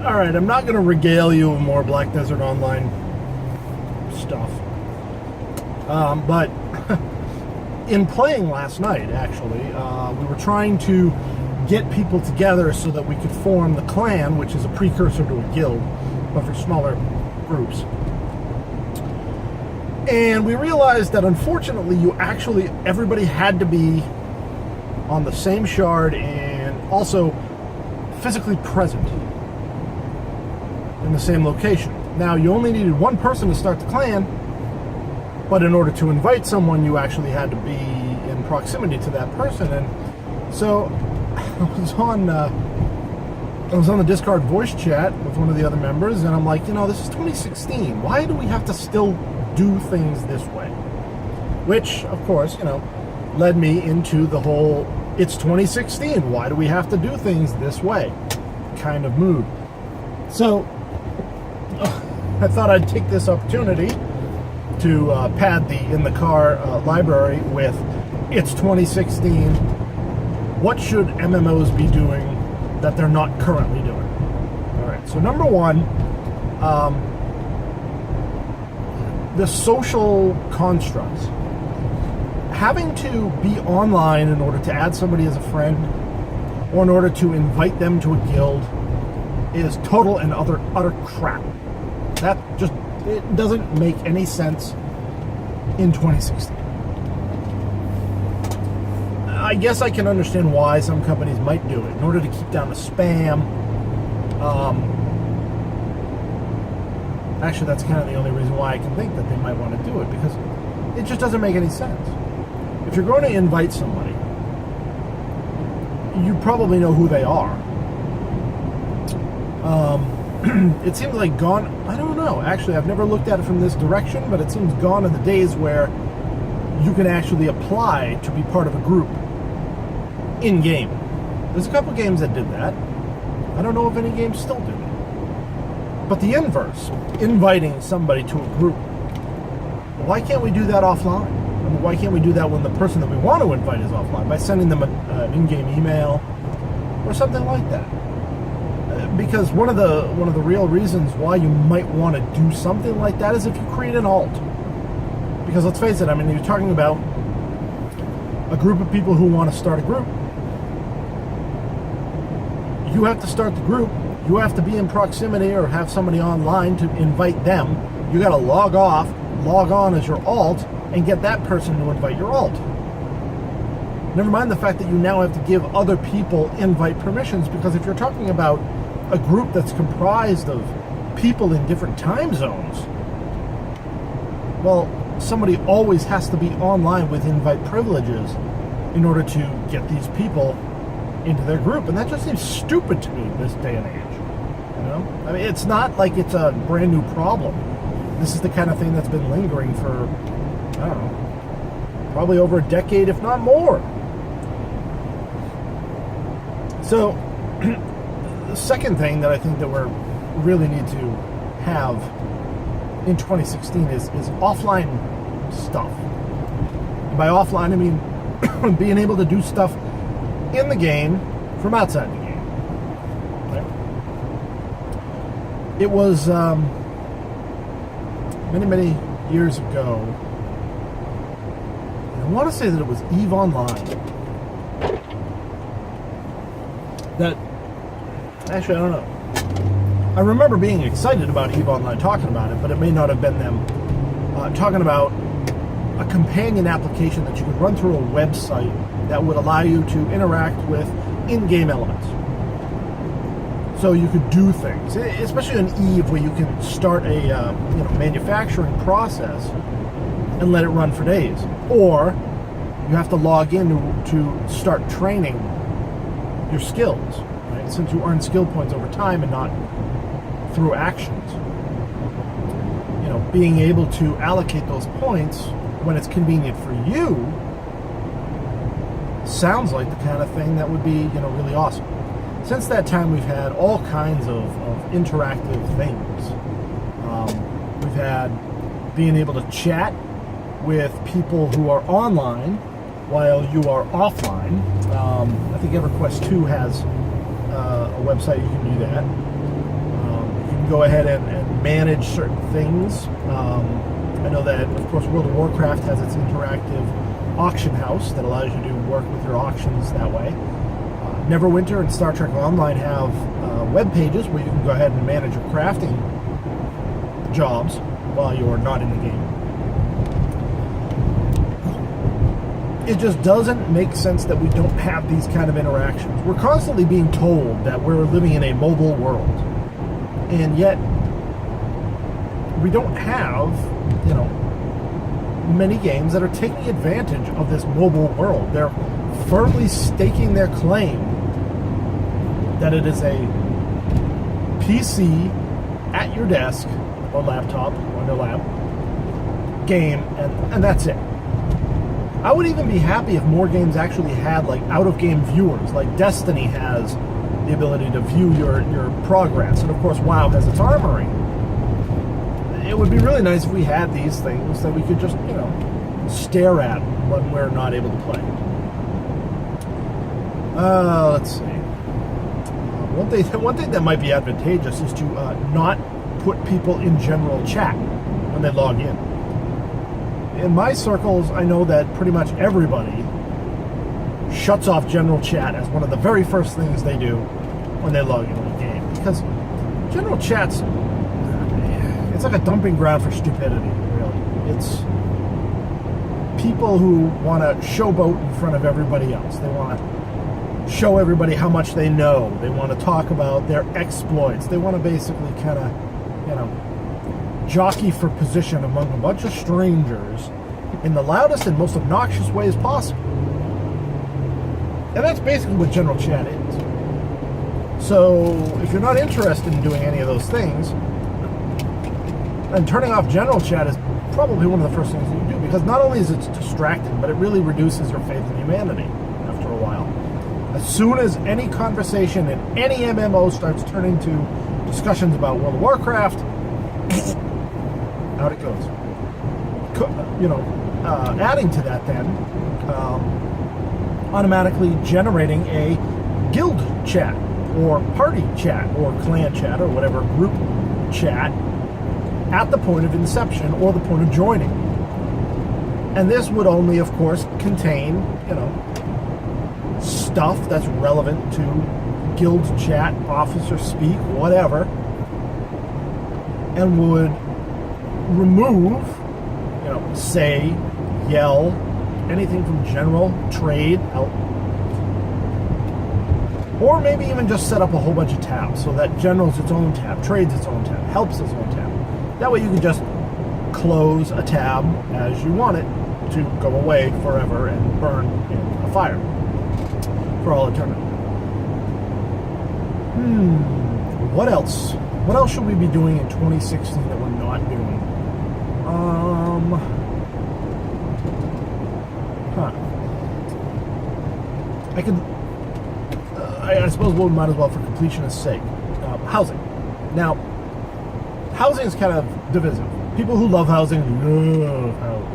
Alright, I'm not going to regale you with more Black Desert Online stuff. But in playing last night, actually, we were trying to get people together so that we could form the clan, which is a precursor to a guild, but for smaller groups. And we realized that unfortunately everybody had to be on the same shard and also physically present in the same location. Now, you only needed one person to start the clan, but in order to invite someone, you actually had to be in proximity to that person. And so I was on the Discord voice chat with one of the other members, and I'm like, this is 2016. Why do we have to still do things this way? Which, of course, led me into the whole, it's 2016, why do we have to do things this way kind of mood. So I thought I'd take this opportunity to pad the In the Car library with, it's 2016, what should MMOs be doing that they're not currently doing? Alright, so number one, the social constructs. Having to be online in order to add somebody as a friend or in order to invite them to a guild is total and utter crap. That just, it doesn't make any sense in 2016. I guess I can understand why some companies might do it in order to keep down the spam. Actually, that's kind of the only reason why I can think that they might want to do it, because it just doesn't make any sense. If you're going to invite somebody, you probably know who they are. It seems like I don't know, actually, I've never looked at it from this direction, but it seems gone are the days where you can actually apply to be part of a group in-game. There's a couple games that did that. I don't know if any games still do it. But the inverse, inviting somebody to a group, why can't we do that offline? I mean, why can't we do that when the person that we want to invite is offline, by sending them an in-game email or something like that? Because one of the real reasons why you might want to do something like that is if you create an alt. Because let's face it, I mean, you're talking about a group of people who want to start a group. You have to start the group. You have to be in proximity or have somebody online to invite them. You got to log on as your alt, and get that person to invite your alt. Never mind the fact that you now have to give other people invite permissions, because if you're talking about a group that's comprised of people in different time zones, well, somebody always has to be online with invite privileges in order to get these people into their group. And that just seems stupid to me this day and age. I mean, it's not like it's a brand new problem. This is the kind of thing that's been lingering for, I don't know, probably over a decade, if not more. So, the second thing that I think that we really need to have in 2016 is offline stuff. And by offline, I mean being able to do stuff in the game from outside the game. Okay? It was many years ago. I want to say that it was EVE Online. That, actually, I don't know. I remember being excited about EVE Online, talking about it, but it may not have been them talking about a companion application that you could run through a website that would allow you to interact with in-game elements. So you could do things, especially on EVE, where you can start a manufacturing process and let it run for days. Or you have to log in to start training your skills, right? Since you earn skill points over time and not through actions. Being able to allocate those points when it's convenient for you sounds like the kind of thing that would be, really awesome. Since that time, we've had all kinds of interactive things. We've had being able to chat with people who are online while you are offline. I think EverQuest 2 has a website you can do that. can go ahead and manage certain things. I know that, of course, World of Warcraft has its interactive auction house that allows you to work with your auctions that way. Neverwinter and Star Trek Online have web pages where you can go ahead and manage your crafting jobs while you're not in the game. It just doesn't make sense that we don't have these kind of interactions. We're constantly being told that we're living in a mobile world, and yet we don't have, many games that are taking advantage of this mobile world. They're firmly staking their claim that it is a PC at your desk or laptop or your lab game, and that's it. I would even be happy if more games actually had like out-of-game viewers, like Destiny has the ability to view your progress, and of course WoW has its armory. It would be really nice if we had these things that we could just, stare at when we're not able to play. Let's see. One thing that might be advantageous is to not put people in general chat when they log in. In my circles, I know that pretty much everybody shuts off general chat as one of the very first things they do when they log into a game. Because general chat's, it's like a dumping ground for stupidity, really. It's people who want to showboat in front of everybody else. They want to show everybody how much they know. They want to talk about their exploits. They want to basically kind of, jockey for position among a bunch of strangers in the loudest and most obnoxious ways possible. And that's basically what general chat is. So if you're not interested in doing any of those things, then turning off general chat is probably one of the first things you do, because not only is it distracting, but it really reduces your faith in humanity after a while. As soon as any conversation in any MMO starts turning to discussions about World of Warcraft, out it goes. Adding to that then, automatically generating a guild chat, or party chat, or clan chat, or whatever group chat at the point of inception or the point of joining. And this would only, of course, contain, stuff that's relevant to guild chat, officer speak, whatever, and would remove, say, yell, anything from general, trade, out. Or maybe even just set up a whole bunch of tabs so that general's its own tab, trade's its own tab, help's its own tab. That way you can just close a tab as you want it to go away forever and burn in a fire for all eternity. What else? What else should we be doing in 2016 that we're not doing? I suppose we might as well, for completionist's sake. Housing. Now, housing is kind of divisive. People who love housing love housing.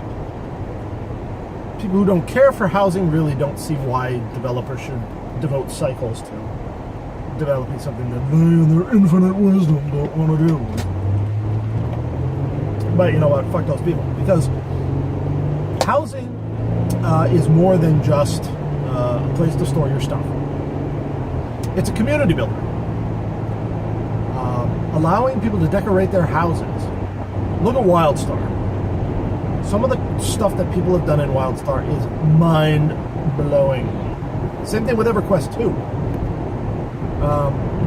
People who don't care for housing really don't see why developers should devote cycles to developing something that they in their infinite wisdom don't want to do. But you know what? Fuck those people. Because housing is more than just a place to store your stuff. It's a community builder. Allowing people to decorate their houses. Look at WildStar. Some of the stuff that people have done in WildStar is mind-blowing. Same thing with EverQuest 2.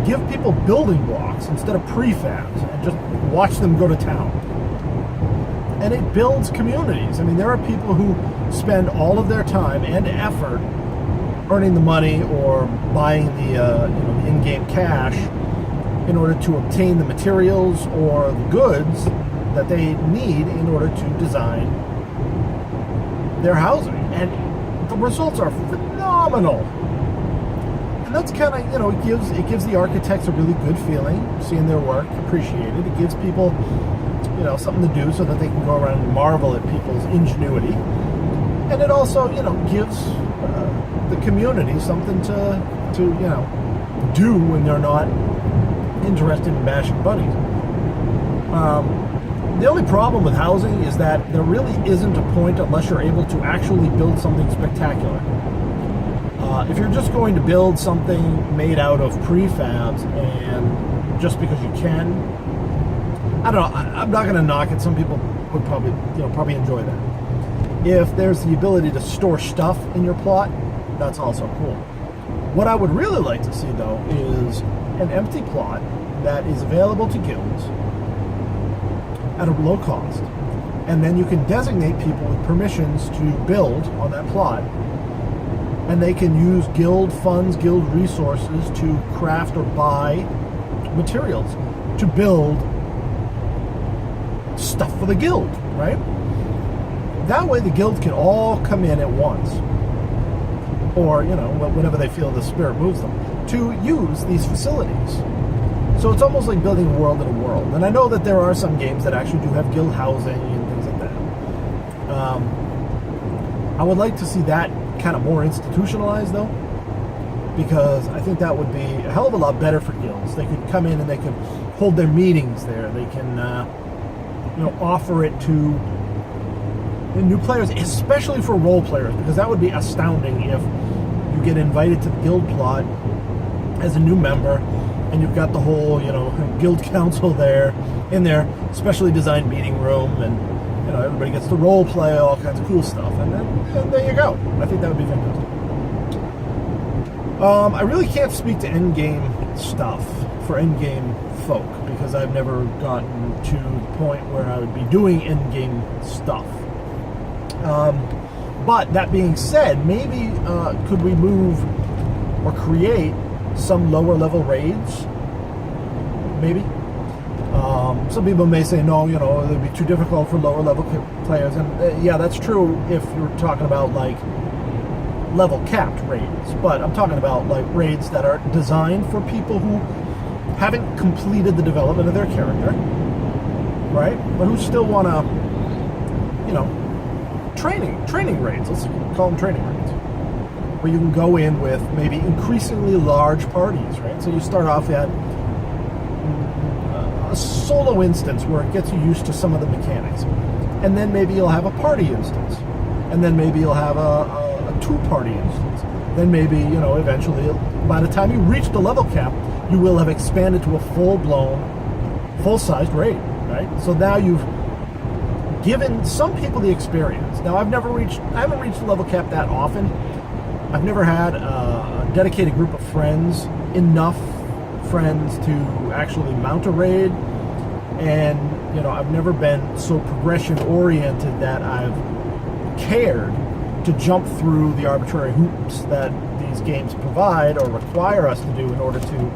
Give people building blocks instead of prefabs and just watch them go to town. And it builds communities. I mean, there are people who spend all of their time and effort earning the money or buying the in-game cash in order to obtain the materials or the goods that they need in order to design their housing. And the results are phenomenal. And that's kind of, it gives the architects a really good feeling, seeing their work appreciated. It gives people, something to do so that they can go around and marvel at people's ingenuity. And it also, gives the community something to do when they're not interested in bashing bunnies. The only problem with housing is that there really isn't a point unless you're able to actually build something spectacular. If you're just going to build something made out of prefabs and just because you can, I don't know. I'm not going to knock it. Some people would probably enjoy that. If there's the ability to store stuff in your plot, that's also cool. What I would really like to see, though, is an empty plot that is available to guilds at a low cost, and then you can designate people with permissions to build on that plot, and they can use guild funds, guild resources to craft or buy materials to build stuff for the guild, right? That way the guild can all come in at once, or whenever they feel the spirit moves them, to use these facilities. So it's almost like building a world in a world. And I know that there are some games that actually do have guild housing and things like that. I would like to see that kind of more institutionalized, though, because I think that would be a hell of a lot better for guilds. They could come in and they could hold their meetings there. They can, offer it to new players, especially for role players, because that would be astounding if you get invited to the guild plot as a new member, and you've got the whole, guild council there in their specially designed meeting room, and everybody gets to role play all kinds of cool stuff, and then there you go. I think that would be fantastic. I really can't speak to endgame stuff for endgame folk because I've never gotten to the point where I would be doing endgame stuff. But that being said, maybe could we move or create some lower level raids? Maybe. Some people may say no, it would be too difficult for lower level players, and yeah, that's true if you're talking about like level capped raids. But I'm talking about like raids that are designed for people who haven't completed the development of their character, right? But who still want to, training raids. Let's call them training raids, where you can go in with maybe increasingly large parties, right? So you start off at a solo instance where it gets you used to some of the mechanics, and then maybe you'll have a party instance, and then maybe you'll have a two-party instance. Then maybe, eventually, by the time you reach the level cap, you will have expanded to a full-blown, full-sized raid, right? So now you've given some people the experience. Now, I haven't reached the level cap that often. I've never had a dedicated group of friends, enough friends to actually mount a raid, and I've never been so progression oriented that I've cared to jump through the arbitrary hoops that these games provide or require us to do in order to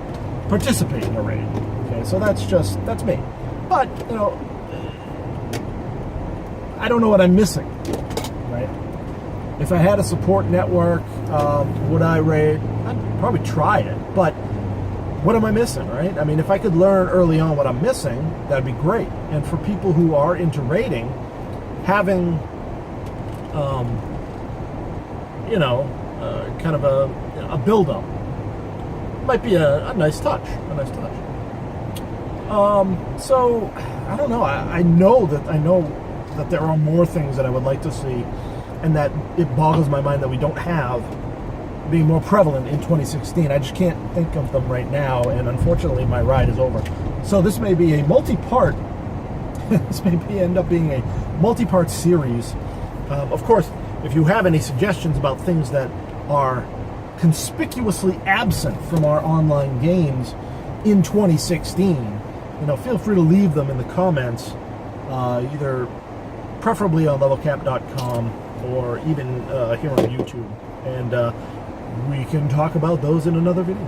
participate in a raid. Okay, so that's me. But I don't know what I'm missing, right? If I had a support network, would I raid? I'd probably try it, but what am I missing, right? I mean, if I could learn early on what I'm missing, that'd be great. And for people who are into raiding, having, kind of a build-up might be a nice touch. So, I don't know. I know that there are more things that I would like to see, and that it boggles my mind that we don't have being more prevalent in 2016. I just can't think of them right now, and unfortunately my ride is over. So this may be a multi-part, this may end up being a multi-part series. Of course, if you have any suggestions about things that are conspicuously absent from our online games in 2016, feel free to leave them in the comments, either preferably on levelcap.com or even here on YouTube, and we can talk about those in another video.